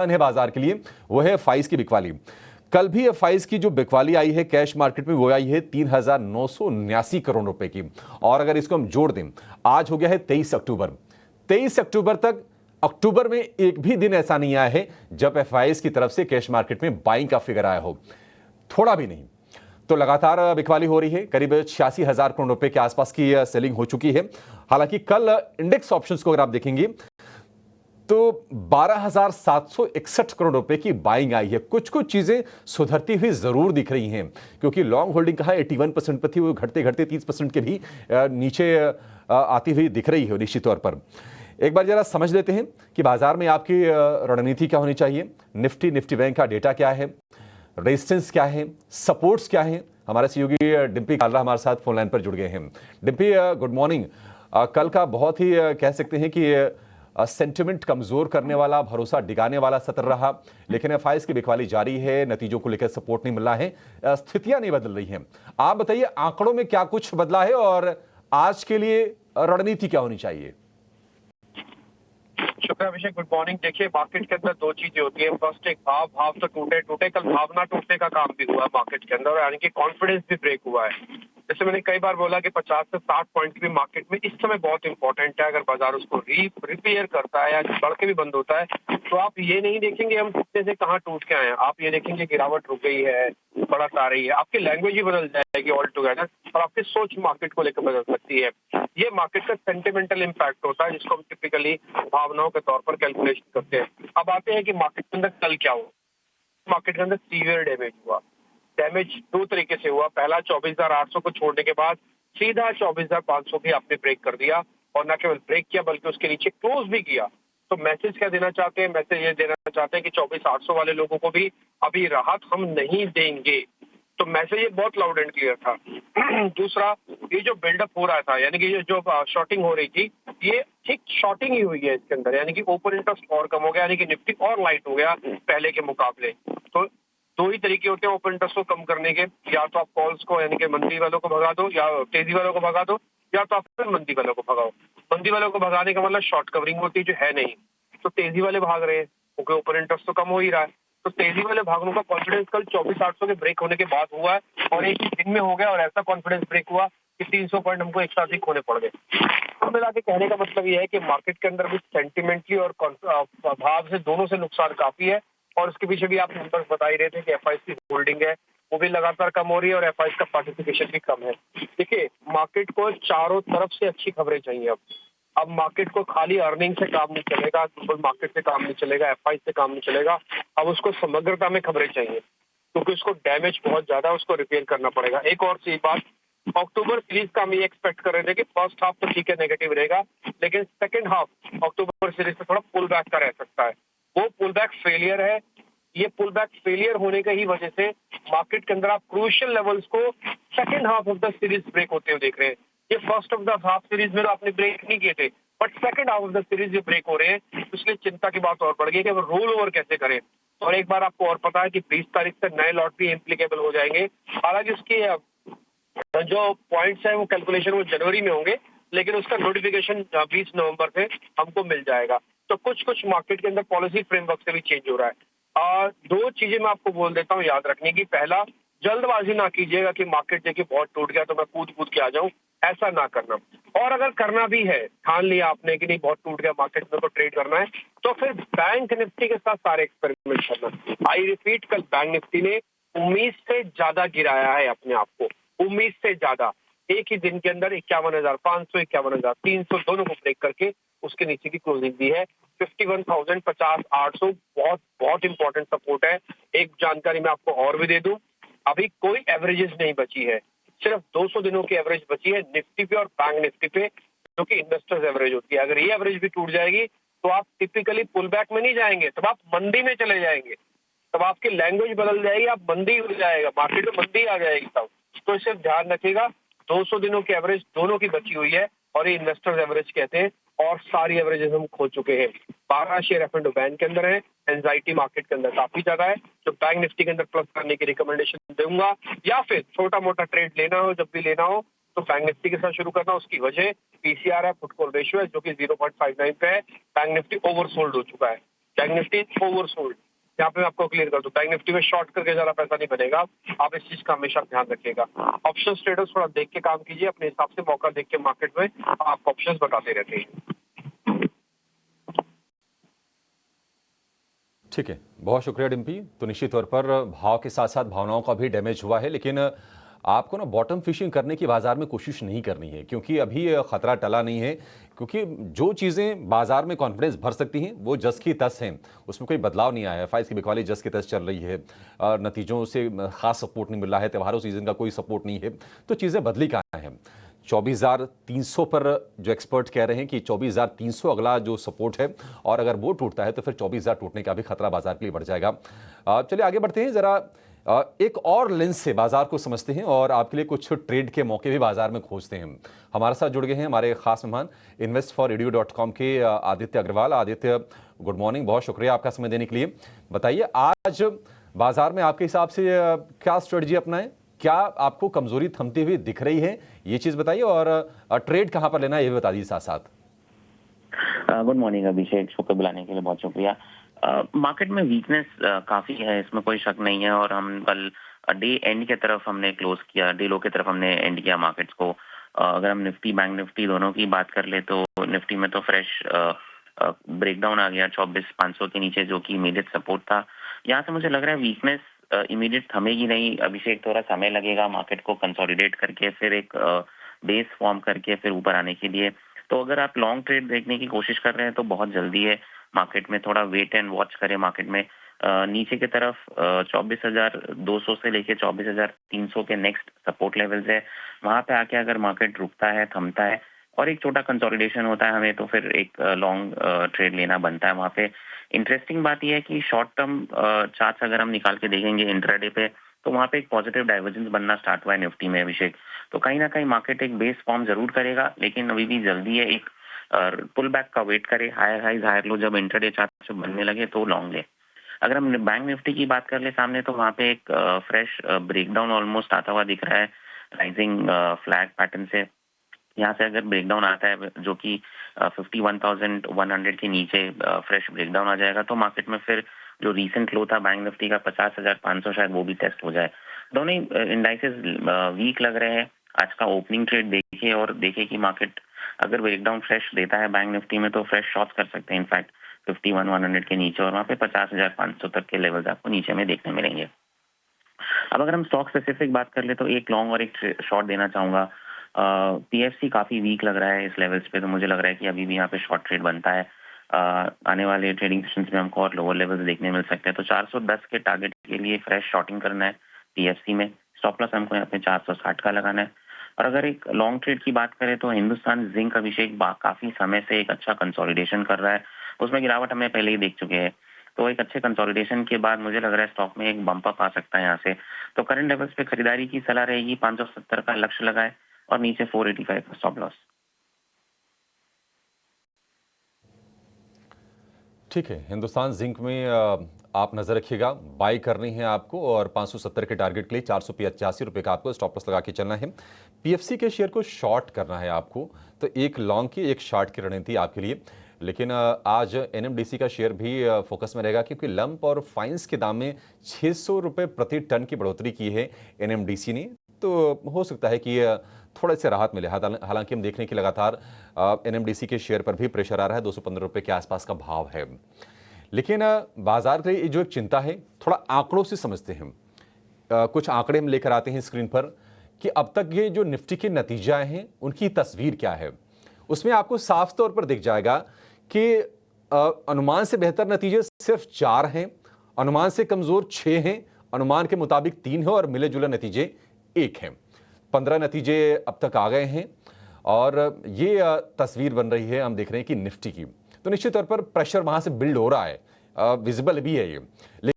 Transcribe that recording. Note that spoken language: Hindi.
है बाजार के लिए, वो है एफआईज की बिकवाली। कल भी एफआईज की जो बिकवाली आई है कैश मार्केट में, वो आई है 3,979 करोड़ रुपए की। और अगर इसको हम जोड़ दें, आज हो गया है 23 अक्टूबर। 23 अक्टूबर तक, अक्टूबर में एक भी दिन ऐसा नहीं आया है जब एफआईज की तरफ से कैश मार्केट में बाइंग का फिगर आया हो, थोड़ा भी नहीं। तो लगातार बिकवाली हो रही है, करीब 86,000 करोड़ रुपए के आसपास की सेलिंग हो चुकी है। हालांकि कल इंडेक्स ऑप्शंस को अगर आप देखेंगे तो 12,761 करोड़ रुपए की बाइंग आई है। कुछ कुछ चीजें सुधरती हुई जरूर दिख रही हैं, क्योंकि लॉन्ग होल्डिंग कहा 81% पर थी, वो घटते घटते 30% के भी नीचे आती हुई दिख रही है निश्चित तौर पर। एक बार जरा समझ लेते हैं कि बाजार में आपकी रणनीति क्या होनी चाहिए। निफ्टी बैंक का डेटा क्या है, रेजिस्टेंस क्या है, सपोर्ट्स क्या है। हमारे सहयोगी डिम्पी कालरा हमारे साथ फोन लाइन पर जुड़ गए हैं। Dimpy, good morning. कल का बहुत ही कह सकते हैं कि सेंटिमेंट कमजोर करने वाला, भरोसा डिगाने वाला सत्र रहा, लेकिन एफआईज की बिकवाली जारी है, नतीजों को लेकर सपोर्ट नहीं मिल रहा है, स्थितियां नहीं बदल रही हैं। आप बताइए आंकड़ों में क्या कुछ बदला है और आज के लिए रणनीति क्या होनी चाहिए? शुक्र अभिषेक, गुड मॉर्निंग। देखिए, मार्केट के अंदर दो चीजें होती है। फर्स्ट, एक भाव तो टूटे, कल भावना टूटने का काम भी हुआ मार्केट के अंदर, यानी कि कॉन्फिडेंस भी ब्रेक हुआ है। जैसे मैंने कई बार बोला कि 50 से 60 पॉइंट की भी मार्केट में इस समय बहुत इंपॉर्टेंट है। अगर बाजार उसको रिपेयर करता है या बढ़ के भी बंद होता है, तो आप ये नहीं देखेंगे हम कितने से कहाँ टूट के आए हैं, आप ये देखेंगे गिरावट रुक गई है, बढ़त आ रही है। आपकी लैंग्वेज ही बदल जाएगी ऑल टुगेदर, और आपकी सोच मार्केट को लेकर बदल सकती है। ये मार्केट का सेंटिमेंटल इम्पैक्ट होता है, जिसको हम टिपिकली भावनाओं के तौर पर कैलकुलेशन करते हैं। अब आते हैं कि मार्केट के अंदर कल क्या हुआ। मार्केट के अंदर सीवियर डैमेज हुआ। डैमेज दो तरीके से हुआ। पहला, 24,800 को छोड़ने के बाद सीधा 24,500 भी आपने ब्रेक कर दिया, और न केवल ब्रेक किया बल्कि उसके नीचे क्लोज भी किया। तो मैसेज क्या देना चाहते हैं? मैसेज ये देना चाहते हैं कि 24,800 वाले लोगों को भी अभी राहत हम नहीं देंगे। तो मैसेज ये बहुत लाउड एंड क्लियर था। दूसरा, ये जो बिल्डअप हो रहा था, यानी कि ये जो शॉर्टिंग हो रही थी, ये ठीक शॉर्टिंग ही हुई है इसके अंदर, यानी कि ओपन इंटरेस्ट और कम हो गया, यानी कि निफ्टी और लाइट हो गया पहले के मुकाबले। तो दो ही तरीके होते हैं ओपन इंटरेस्ट को कम करने के, या तो आप कॉल्स को यानी कि मंदी वालों को भगा दो, या तेजी वालों को भगा दो, या तो आप फिर मंदी वालों को भगाओ। मंदी वालों को भगाने का मतलब शॉर्ट कवरिंग होती है, जो है नहीं। तो तेजी वाले भाग रहे हैं क्योंकि ओपन इंटरेस्ट तो कम हो ही रहा है। तो तेजी वाले भागने का कॉन्फिडेंस कल 24,800 के ब्रेक होने के बाद हुआ है, और एक ही दिन में हो गया, और ऐसा कॉन्फिडेंस ब्रेक हुआ कि 300 पॉइंट हमको एक साथ ही खोने पड़ गए। तो मिला के कहने का मतलब यह है कि मार्केट के अंदर भी सेंटिमेंटली और भाव से दोनों से नुकसान काफी है। और उसके पीछे भी आप नंबर्स बता ही रहे थे कि एफआईज की होल्डिंग है वो भी लगातार कम हो रही है, और एफआईज का पार्टिसिपेशन भी कम है। देखिए, मार्केट को चारों तरफ से अच्छी खबरें चाहिए। अब मार्केट को खाली अर्निंग से काम नहीं चलेगा, ग्लोबल मार्केट से काम नहीं चलेगा, एफआईज से काम नहीं चलेगा। अब उसको समग्रता में खबरें चाहिए, क्योंकि उसको डैमेज बहुत ज्यादा, उसको रिपेयर करना पड़ेगा। एक और सी बात, अक्टूबर सीरीज का हम ये एक्सपेक्ट कर रहे थे कि फर्स्ट हाफ तो ठीक है, नेगेटिव रहेगा, लेकिन सेकंड हाफ अक्टूबर सीरीज में थोड़ा पुल बैक का रह सकता है। वो पुल बैक फेलियर है। ये पुल बैक फेलियर होने की ही वजह से मार्केट के अंदर आप क्रूशियल लेवल्स को second half of the series break होते हुए देख रहे हैं। ये first of the half series में तो आपने ब्रेक नहीं किए थे, but second half of the series ये ब्रेक हो रहे हैं, इसलिए चिंता की बात और बढ़ गई कि वो रोल ओवर कैसे करें। और एक बार आपको और पता है कि 20 तारीख से नए लॉट भी इम्प्लीकेबल हो जाएंगे। हालांकि उसकी जो पॉइंट्स है वो कैलकुलेशन वो जनवरी में होंगे, लेकिन उसका नोटिफिकेशन 20 नवंबर से हमको मिल जाएगा। तो कुछ कुछ मार्केट के अंदर पॉलिसी फ्रेमवर्क से भी चेंज हो रहा है। दो चीजें मैं आपको बोल देता हूँ याद रखने की। पहला, जल्दबाजी ना कीजिएगा कि मार्केट देखिए बहुत टूट गया तो मैं कूद कूद के आ जाऊं, ऐसा ना करना। और अगर करना भी है, ठान लिया आपने कि नहीं बहुत टूट गया मार्केट में तो ट्रेड करना है, तो फिर बैंक निफ्टी के साथ सारे एक्सपेरिमेंट करना। आई रिपीट, कल बैंक निफ्टी ने उम्मीद से ज्यादा गिराया है अपने आप को, उम्मीद से ज्यादा। एक ही दिन के अंदर 51,500, 51,300 दोनों को ब्रेक करके उसके नीचे की क्लोजिंग दी है। 51,000, 50, 800 बहुत बहुत इंपॉर्टेंट सपोर्ट है। एक जानकारी मैं आपको और भी दे दूं, अभी कोई एवरेजेस नहीं बची है, सिर्फ 200 दिनों की एवरेज बची है निफ्टी पे और बैंक निफ्टी पे, जो कि इन्वेस्टर्स एवरेज होती है। अगर ये एवरेज भी टूट जाएगी तो आप टिपिकली पुल बैक में नहीं जाएंगे, तब आप मंदी में चले जाएंगे, तब आपकी लैंग्वेज बदल जाएगी, आप मंदी हो जाएगा, मार्केट में मंदी आ जाएगी तब। तो इसे ध्यान रखिएगा, 200 दिनों की एवरेज दोनों की बची हुई है, और ये इन्वेस्टर्स एवरेज कहते हैं, और सारी एवरेजेस हम खो चुके हैं। 12 शेयर एफ एंड बैंक के अंदर है। एंजाइटी मार्केट के अंदर काफी ज्यादा है, तो बैंक निफ्टी के अंदर प्लस करने की रिकमेंडेशन दूंगा, या फिर छोटा मोटा ट्रेड लेना हो, जब भी लेना हो तो बैंक निफ्टी के साथ शुरू करना। उसकी वजह पीसीआर है, फुट कॉल रेशियो है, जो कि 0.59 पे है। बैंक निफ्टी ओवरसोल्ड हो चुका है। बैंक निफ्टी ओवरसोल्ड, यहाँ पे मैं आपको क्लियर कर दूं, बैंक निफ्टी में शॉर्ट करके जरा पैसा नहीं बनेगा, आप इस चीज का हमेशा ध्यान रखिएगा। ऑप्शन ट्रेडर्स थोड़ा देख के काम कीजिए, अपने हिसाब से मौका देख के मार्केट में आप ऑप्शंस बताते रहते हैं। ठीक है, बहुत शुक्रिया डिम्पी। तो निश्चित तौर पर भाव के साथ साथ भावनाओं का भी डैमेज हुआ है, लेकिन आपको ना बॉटम फिशिंग करने की बाजार में कोशिश नहीं करनी है, क्योंकि अभी खतरा टला नहीं है। क्योंकि जो चीज़ें बाजार में कॉन्फिडेंस भर सकती हैं वो जस की तस हैं, उसमें कोई बदलाव नहीं आया है। फाइज की बिकवाली जस की तस चल रही है, नतीजों से खास सपोर्ट नहीं मिल रहा है, त्योहारों सीजन का कोई सपोर्ट नहीं है, तो चीज़ें बदली कहाँ हैं। 24,300 पर जो एक्सपर्ट कह रहे हैं कि 24,300 अगला जो सपोर्ट है, और अगर वो टूटता है तो फिर 24,000 टूटने का भी खतरा बाजार के लिए बढ़ जाएगा। चलिए आगे बढ़ते हैं, जरा एक और लेंस से बाजार को समझते हैं और आपके लिए कुछ ट्रेड के मौके भी बाजार में खोजते हैं। हमारे साथ जुड़ गए हैं हमारे खास मेहमान investforedu.com के आदित्य अग्रवाल। आदित्य, गुड मॉर्निंग, बहुत शुक्रिया आपका समय देने के लिए। बताइए, आज बाजार में आपके हिसाब से क्या स्ट्रेटजी अपनाएं, क्या आपको कमजोरी थमती हुई दिख रही है, ये चीज बताइए, और ट्रेड कहां पर लेना है ये भी बता दीजिए साथ साथ। गुड मॉर्निंग अभिषेक, शो पे बुलाने के लिए बहुत शुक्रिया। मार्केट में वीकनेस काफी है, इसमें कोई शक नहीं है। और हम कल डे एंड की तरफ हमने क्लोज किया, डे लो की तरफ हमने एंड किया मार्केट्स को। अगर हम निफ्टी बैंक निफ्टी दोनों की बात कर ले तो निफ्टी में तो फ्रेश ब्रेकडाउन आ गया 24,500 के नीचे, जो कि इमीडिएट सपोर्ट था। यहाँ से मुझे लग रहा है वीकनेस इमीडिएट थमेगी नहीं अभिषेक, थोड़ा समय लगेगा मार्केट को कंसोलिडेट करके फिर एक बेस फॉर्म करके फिर ऊपर आने के लिए। तो अगर आप लॉन्ग ट्रेड देखने की कोशिश कर रहे हैं तो बहुत जल्दी है मार्केट में, थोड़ा वेट एंड वॉच करें मार्केट में। नीचे की तरफ 24,200 से लेके 24,300 के नेक्स्ट सपोर्ट लेवल्स है, वहां पे आके अगर मार्केट रुकता है, थमता है और एक छोटा कंसोलिडेशन होता है हमें, तो फिर एक लॉन्ग ट्रेड लेना बनता है वहां पे। इंटरेस्टिंग बात यह है कि शॉर्ट टर्म चार्ट्स अगर हम निकाल के देखेंगे इंट्राडे पे, तो वहां पे एक पॉजिटिव डाइवर्जेंस बनना स्टार्ट हुआ है निफ्टी में अभिषेक। तो कहीं ना कहीं मार्केट एक बेस फॉर्म जरूर करेगा, लेकिन अभी भी जल्दी है, एक पुल बैक का वेट करे। हायर हाइज हायर लो जब इंट्राडे चार्ट से बनने लगे तो लॉन्ग ले। अगर हम बैंक निफ्टी की बात कर ले सामने, तो वहां पे एक फ्रेश ब्रेकडाउन ऑलमोस्ट आता हुआ दिख रहा है राइजिंग फ्लैग पैटर्न से। यहाँ से अगर ब्रेकडाउन आता है जो कि 51,100 के नीचे फ्रेश ब्रेकडाउन आ जाएगा, तो मार्केट में फिर जो रीसेंट लो था बैंक निफ्टी का 50,500 शायद वो भी टेस्ट हो जाए। दोनों ही इंडाइसेस वीक लग रहे हैं। आज का ओपनिंग ट्रेड देखिए और देखिए कि मार्केट अगर ब्रेकडाउन फ्रेश देता है बैंक निफ्टी में तो फ्रेश शॉर्ट्स कर सकते हैं इनफैक्ट 51,100 के नीचे, और वहाँ पे 50,500 तक के लेवल्स आपको नीचे में देखने मिलेंगे। अब अगर हम स्टॉक स्पेसिफिक बात कर ले तो एक लॉन्ग और एक शॉर्ट देना चाहूंगा। पीएफसी काफी वीक लग रहा है इस लेवल्स पे, तो मुझे लग रहा है कि अभी भी यहाँ पे शॉर्ट ट्रेड बनता है। आने वाले ट्रेडिंग सेशंस में हमको और लोअर लेवल्स देखने मिल सकते हैं। तो 410 के टारगेट के लिए फ्रेश शॉर्टिंग करना है पीएफसी में। स्टॉप लॉस हमको यहाँ पे 460 का लगाना है। और अगर एक लॉन्ग ट्रेड की बात करें तो हिंदुस्तान जिंक अभिषेक काफी समय से एक अच्छा कंसोलिडेशन कर रहा है, उसमें गिरावट हमें पहले ही देख चुके हैं। तो एक अच्छे कंसोलिडेशन के बाद मुझे लग रहा है स्टॉक में एक बम्प अप आ सकता है यहाँ से। तो करंट लेवल्स पे खरीदारी की सलाह रहेगी, 570 का लक्ष्य लगाए और नीचे 485 का स्टॉप लॉस। ठीक है, हिंदुस्तान जिंक में आप नजर रखिएगा, बाई करनी है आपको, और 570 के टारगेट के लिए 485 रुपये का आपको स्टॉप लॉस लगा के चलना है। पीएफसी के शेयर को शॉर्ट करना है आपको, तो एक लॉन्ग की एक शॉर्ट की रणनीति आपके लिए। लेकिन आज एनएमडीसी का शेयर भी फोकस में रहेगा, क्योंकि लंप और फाइंस के दाम में 600 रुपये प्रति टन की बढ़ोतरी की है एनएमडीसी ने। तो हो सकता है कि थोड़े से राहत मिले। हालांकि हम देख रहे हैं कि लगातार एनएमडीसी के शेयर पर भी प्रेशर आ रहा है, 215 रुपये के आसपास का भाव है। लेकिन बाजार के लिए जो एक चिंता है, थोड़ा आंकड़ों से समझते हैं। कुछ आंकड़े हम लेकर आते हैं स्क्रीन पर कि अब तक ये जो निफ्टी के नतीजे आए हैं उनकी तस्वीर क्या है। उसमें आपको साफ तौर पर दिख जाएगा कि अनुमान से बेहतर नतीजे सिर्फ 4 हैं, अनुमान से कमजोर 6 हैं, अनुमान के मुताबिक 3 है और मिले जुले नतीजे 1 हैं। 15 नतीजे अब तक आ गए हैं और ये तस्वीर बन रही है, हम देख रहे हैं कि निफ्टी की। तो निश्चित तौर पर प्रेशर वहां से बिल्ड हो रहा है, विजिबल भी है ये।